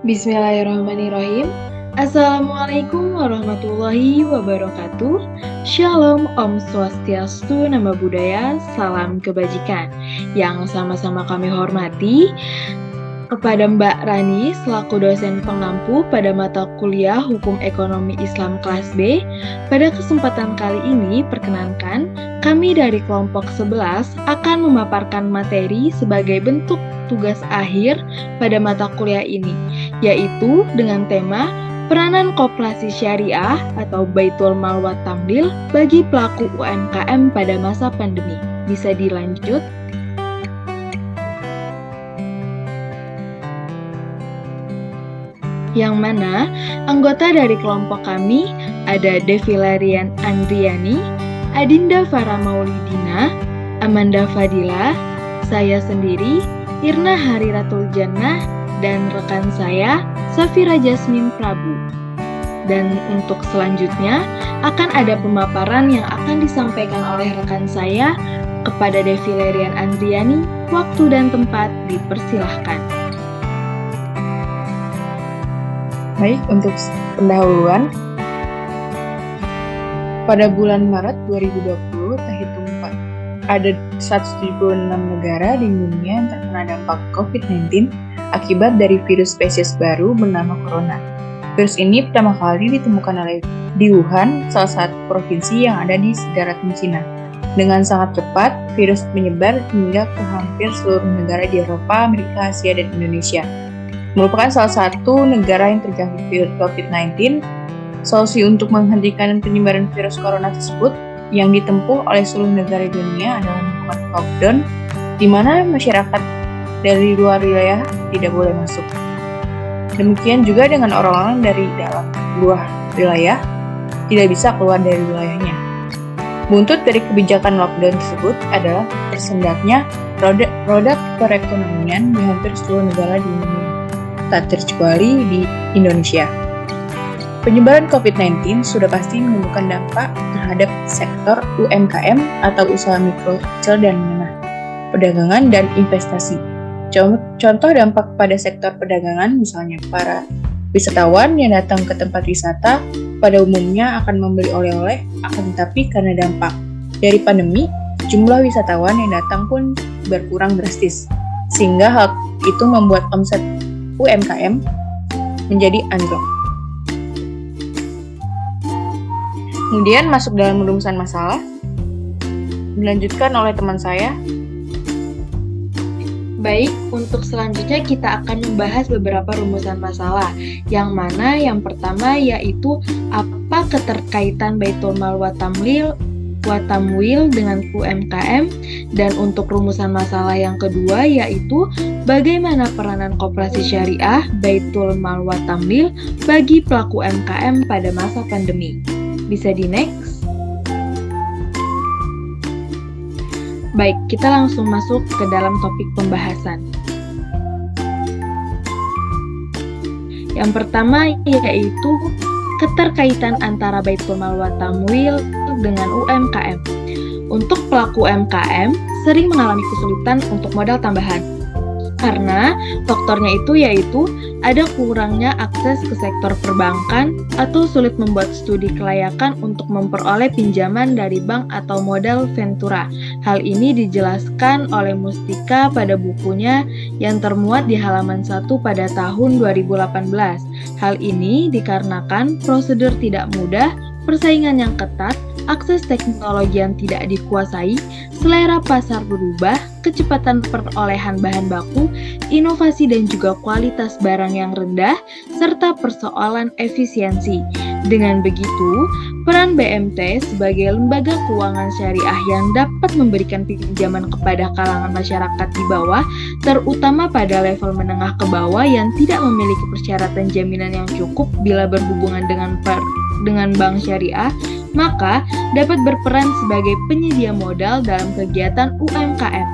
Bismillahirrahmanirrahim. Assalamualaikum warahmatullahi wabarakatuh. Shalom, Om Swastiastu, Nama Budaya, Salam Kebajikan. Yang sama-sama kami hormati kepada Mbak Rani selaku dosen pengampu pada mata kuliah Hukum Ekonomi Islam kelas B. Pada kesempatan kali ini, perkenankan kami dari kelompok 11 akan memaparkan materi sebagai bentuk tugas akhir pada mata kuliah ini, yaitu dengan tema peranan koperasi syariah atau Baitul Mal wa Tamlil bagi pelaku UMKM pada masa pandemi. Bisa dilanjut? Yang mana anggota dari kelompok kami ada Devilarian Andriani, Adinda Farah Maulidina, Amanda Fadila, saya sendiri, Irna Hariratul Jannah, dan rekan saya, Safira Jasmine Prabu. Dan untuk selanjutnya, akan ada pemaparan yang akan disampaikan oleh rekan saya kepada Devilarian Andriani. Waktu dan tempat dipersilahkan. Baik, untuk pendahuluan, pada bulan Maret 2020 terhitung ada 176 negara di dunia yang terkena dampak COVID-19 akibat dari virus spesies baru bernama Corona. Virus ini pertama kali ditemukan di Wuhan, salah satu provinsi yang ada di daratan Cina. Dengan sangat cepat, virus menyebar hingga ke hampir seluruh negara di Eropa, Amerika, Asia, dan Indonesia. Merupakan salah satu negara yang terjangkit virus COVID-19. Solusi untuk menghentikan penyebaran virus corona tersebut yang ditempuh oleh seluruh negara di dunia adalah melakukan lockdown, di mana masyarakat dari luar wilayah tidak boleh masuk. Demikian juga dengan orang-orang dari dalam sebuah wilayah tidak bisa keluar dari wilayahnya. Buntut dari kebijakan lockdown tersebut adalah tersendatnya roda perekonomian di hampir seluruh negara di dunia, tak terkecuali di Indonesia. Penyebaran COVID-19 sudah pasti menimbulkan dampak terhadap sektor UMKM atau usaha mikro, kecil, dan menengah, perdagangan, dan investasi. Contoh dampak pada sektor perdagangan misalnya para wisatawan yang datang ke tempat wisata pada umumnya akan membeli oleh-oleh, akan tetapi karena dampak dari pandemi, jumlah wisatawan yang datang pun berkurang drastis, sehingga hal itu membuat omset UMKM menjadi anjlok. Kemudian masuk dalam rumusan masalah, dilanjutkan oleh teman saya. Baik, untuk selanjutnya kita akan membahas beberapa rumusan masalah, yang mana yang pertama yaitu apa keterkaitan Baitul Mal wa Tamwil dengan UMKM, dan untuk rumusan masalah yang kedua yaitu bagaimana peranan koperasi syariah Baitul Mal wa Tamlil bagi pelaku UMKM pada masa pandemi. Bisa di next. Baik, kita langsung masuk ke dalam topik pembahasan. Yang pertama yaitu keterkaitan antara Baitul Mal wa Tamwil dengan UMKM. Untuk pelaku UMKM sering mengalami kesulitan untuk modal tambahan. Karena faktornya itu yaitu ada kurangnya akses ke sektor perbankan atau sulit membuat studi kelayakan untuk memperoleh pinjaman dari bank atau modal Ventura. Hal ini dijelaskan oleh Mustika pada bukunya yang termuat di halaman 1 pada tahun 2018. Hal ini dikarenakan prosedur tidak mudah, persaingan yang ketat, akses teknologi yang tidak dikuasai, selera pasar berubah, kecepatan perolehan bahan baku, inovasi dan juga kualitas barang yang rendah, serta persoalan efisiensi. Dengan begitu, peran BMT sebagai lembaga keuangan syariah yang dapat memberikan pinjaman kepada kalangan masyarakat di bawah, terutama pada level menengah ke bawah yang tidak memiliki persyaratan jaminan yang cukup bila berhubungan dengan bank syariah, maka dapat berperan sebagai penyedia modal dalam kegiatan UMKM.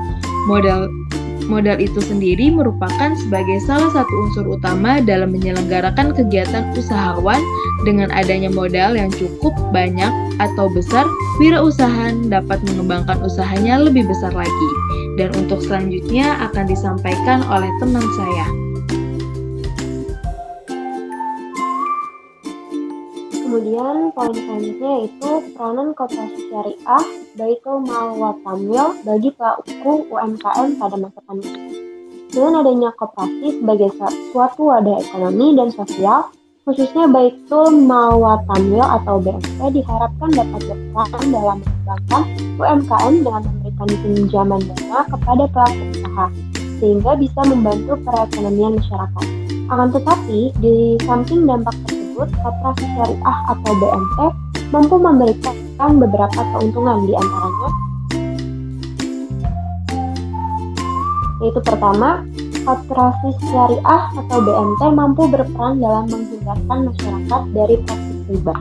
Modal itu sendiri merupakan sebagai salah satu unsur utama dalam menyelenggarakan kegiatan usahawan. Dengan adanya modal yang cukup banyak atau besar, wirausahaan dapat mengembangkan usahanya lebih besar lagi. Dan untuk selanjutnya akan disampaikan oleh teman saya. Kemudian poin selanjutnya yaitu peranan koperasi syariah Baitul Mal wa Tamwil bagi pelaku UMKM pada masa pandemi. Dengan adanya koperasi sebagai suatu wadah ekonomi dan sosial, khususnya Baitul Mal wa Tamwil atau BMT diharapkan dapat berperan dalam mengembangkan UMKM dengan memberikan pinjaman dana kepada pelaku usaha, sehingga bisa membantu perekonomian masyarakat. Akan tetapi, di samping dampak tersebut, koperasi syariah atau BMT mampu memberikan beberapa keuntungan, di antaranya yaitu pertama, koperasi syariah atau BMT mampu berperan dalam menghindarkan masyarakat dari praktik riba.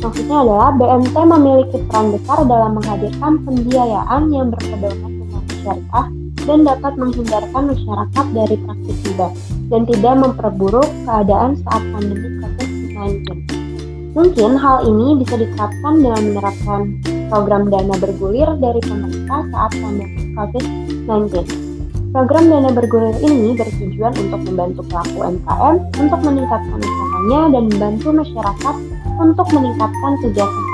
Maksudnya adalah BMT memiliki peran besar dalam menghadirkan pembiayaan yang berpedoman dengan syariah dan dapat menghindarkan masyarakat dari praktik riba dan tidak memperburuk keadaan saat pandemi COVID-19. Mungkin hal ini bisa diterapkan dengan menerapkan program dana bergulir dari pemerintah saat pandemi COVID-19. Program dana bergulir ini bertujuan untuk membantu pelaku UMKM untuk meningkatkan usahanya dan membantu masyarakat untuk meningkatkan kegiatan.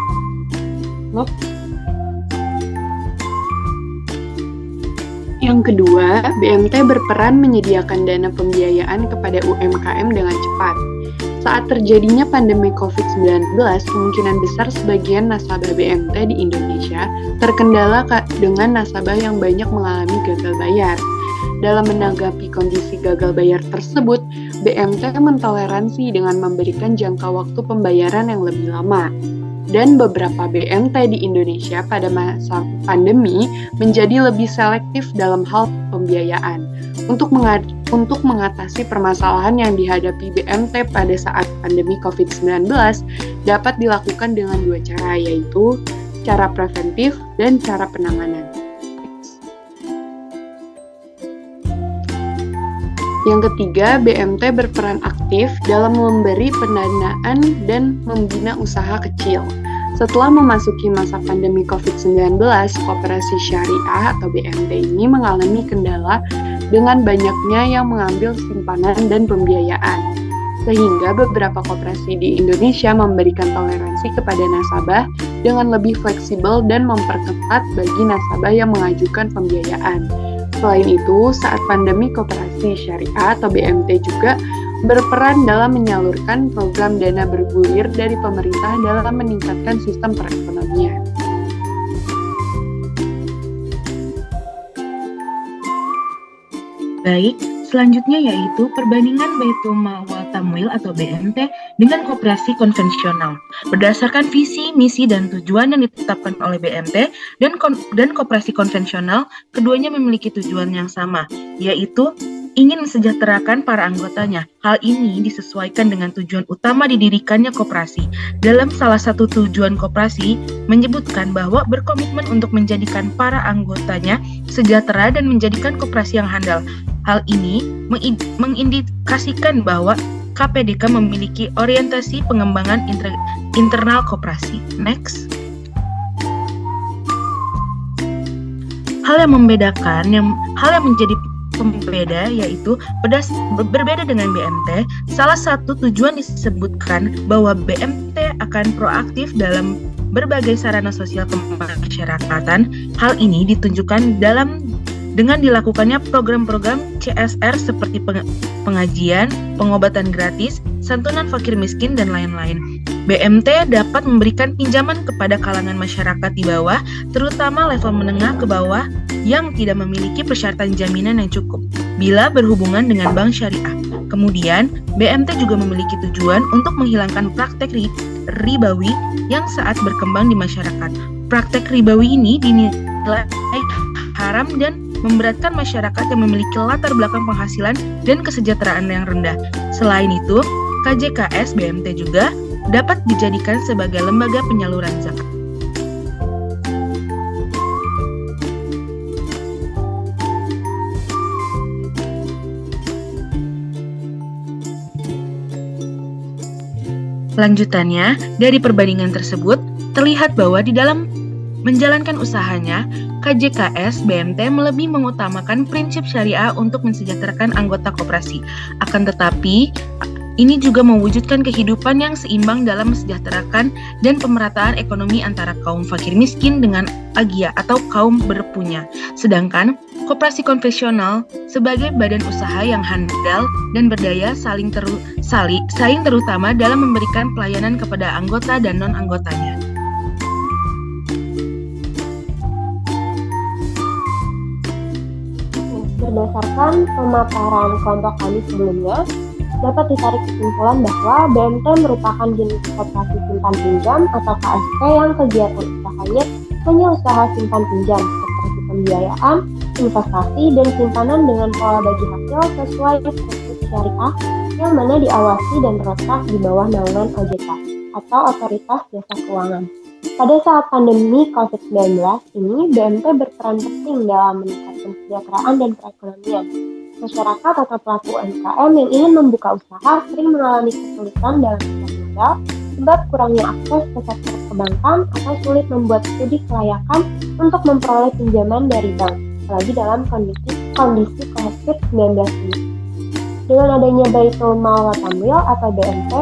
Next. Yang kedua, BMT berperan menyediakan dana pembiayaan kepada UMKM dengan cepat. Saat terjadinya pandemi COVID-19, kemungkinan besar sebagian nasabah BMT di Indonesia terkendala dengan nasabah yang banyak mengalami gagal bayar. Dalam menanggapi kondisi gagal bayar tersebut, BMT mentoleransi dengan memberikan jangka waktu pembayaran yang lebih lama. Dan beberapa BMT di Indonesia pada masa pandemi menjadi lebih selektif dalam hal pembiayaan. Untuk mengatasi permasalahan yang dihadapi BMT pada saat pandemi COVID-19 dapat dilakukan dengan dua cara, yaitu cara preventif dan cara penanganan. Yang ketiga, BMT berperan aktif dalam memberi pendanaan dan membina usaha kecil. Setelah memasuki masa pandemi COVID-19, Koperasi Syariah atau BMT ini mengalami kendala dengan banyaknya yang mengambil simpanan dan pembiayaan. Sehingga beberapa koperasi di Indonesia memberikan toleransi kepada nasabah dengan lebih fleksibel dan memperketat bagi nasabah yang mengajukan pembiayaan. Selain itu, saat pandemi Koperasi Syariah atau BMT juga berperan dalam menyalurkan program dana bergulir dari pemerintah dalam meningkatkan sistem perekonomian. Baik, selanjutnya yaitu perbandingan Baitul Mal wa Tamwil atau BMT dengan koperasi konvensional. Berdasarkan visi, misi, dan tujuan yang ditetapkan oleh BMT dan koperasi konvensional, keduanya memiliki tujuan yang sama, yaitu ingin mensejahterakan para anggotanya. Hal ini disesuaikan dengan tujuan utama didirikannya koperasi. Dalam salah satu tujuan koperasi menyebutkan bahwa berkomitmen untuk menjadikan para anggotanya sejahtera dan menjadikan koperasi yang handal. Hal ini mengindikasikan bahwa KPDK memiliki orientasi pengembangan internal koperasi. Next. Hal yang menjadi pembeda yaitu berbeda dengan BMT. Salah satu tujuan disebutkan bahwa BMT akan proaktif dalam berbagai sarana sosial kemasyarakatan. Hal ini ditunjukkan dengan dilakukannya program-program CSR seperti pengajian, pengobatan gratis, santunan fakir miskin, dan lain-lain. BMT dapat memberikan pinjaman kepada kalangan masyarakat di bawah, terutama level menengah ke bawah yang tidak memiliki persyaratan jaminan yang cukup bila berhubungan dengan bank syariah. Kemudian, BMT juga memiliki tujuan untuk menghilangkan praktek ribawi yang saat berkembang di masyarakat. Praktek ribawi ini dinilai haram dan memberatkan masyarakat yang memiliki latar belakang penghasilan dan kesejahteraan yang rendah. Selain itu, KJKS BMT juga dapat dijadikan sebagai lembaga penyaluran zakat. Lanjutannya, dari perbandingan tersebut, terlihat bahwa di dalam menjalankan usahanya, KJKS BMT lebih mengutamakan prinsip syariah untuk mensejahterakan anggota koperasi. Akan tetapi, Ini juga mewujudkan kehidupan yang seimbang dalam mesejahterakan dan pemerataan ekonomi antara kaum fakir miskin dengan agia atau kaum berpunya. Sedangkan koperasi konvensional sebagai badan usaha yang handal dan berdaya saing terutama dalam memberikan pelayanan kepada anggota dan non-anggotanya. Berdasarkan pemaparan kelompok kami sebelumnya, dapat ditarik kesimpulan bahwa BMT merupakan jenis koperasi simpan pinjam atau KSP yang kegiatan usahanya hanya usaha simpan pinjam seperti pembiayaan, investasi, dan simpanan dengan pola bagi hasil sesuai prinsip syariah yang mana diawasi dan terletak di bawah naungan OJK atau Otoritas Jasa Keuangan. Pada saat pandemi COVID-19 ini, BMT berperan penting dalam meningkatkan kesejahteraan dan perekonomian. Masyarakat atau pelaku UMKM yang ingin membuka usaha sering mengalami kesulitan dalam mencari modal sebab kurangnya akses ke sektor perbankan atau sulit membuat studi kelayakan untuk memperoleh pinjaman dari bank, apalagi dalam kondisi COVID-19 ini. Dengan adanya Baitul Mal wa Tamwil atau BMT,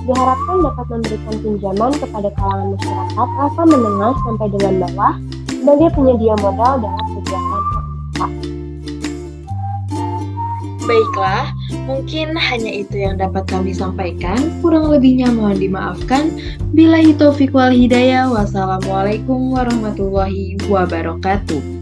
diharapkan dapat memberikan pinjaman kepada kalangan masyarakat level menengah sampai dengan bawah sebagai penyedia modal dalam kegiatan usaha. Baiklah, mungkin hanya itu yang dapat kami sampaikan. Kurang lebihnya mohon dimaafkan. Billahi taufiq wal hidayah. Wassalamualaikum warahmatullahi wabarakatuh.